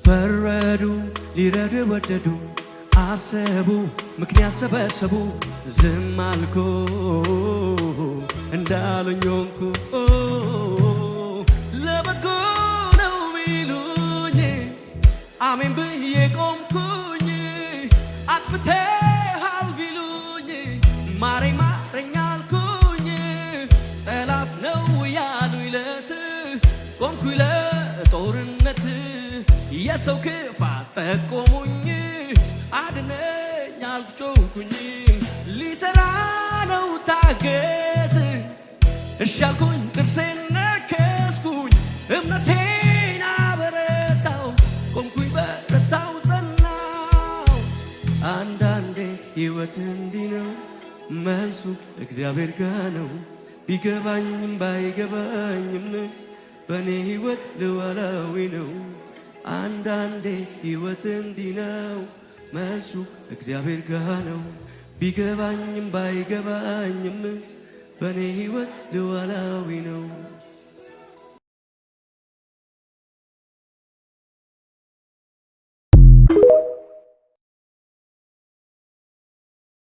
ፈረዱ ሊረዱ ወደዱ አሰቡ ምክንያት ሰበሰቡ ዝም አልኩ እንዳሉኝ ሆንኩ ለበጎ ነው ቢሉኝ አሜን ብዬ ቆምኩኝ አጥፍተሃል ቢሉኝ ማረኝ ማረኝ አልኩኝ ጠላት ነው ያሉኝ ለት ቆምኩኝ ለጦርነት የሰው ክፋት ጠቆሙኝ አድነኝ አልኩኝ ሊሰራ ነው ታገስ እሺ አልኩኝ ጥርሴን ነከስኩኝ እምነቴን አበረታው ቆምኩኝ በረታው ጸናው አንዳንዴ ሕይወት እንዲህ ነው መልሱ እግዚአብሔር ጋር ነው ቢገባኝም ባይገባኝም በኔ ሕይወት ልዋላዊ ነው አንዳንዴ ሕይወት እንዲህ ነው መልሱ እግዚአብሔር ጋር ነው ቢገባኝም ባይገባኝም በኔ ሕይወት ልዋላዊ ነው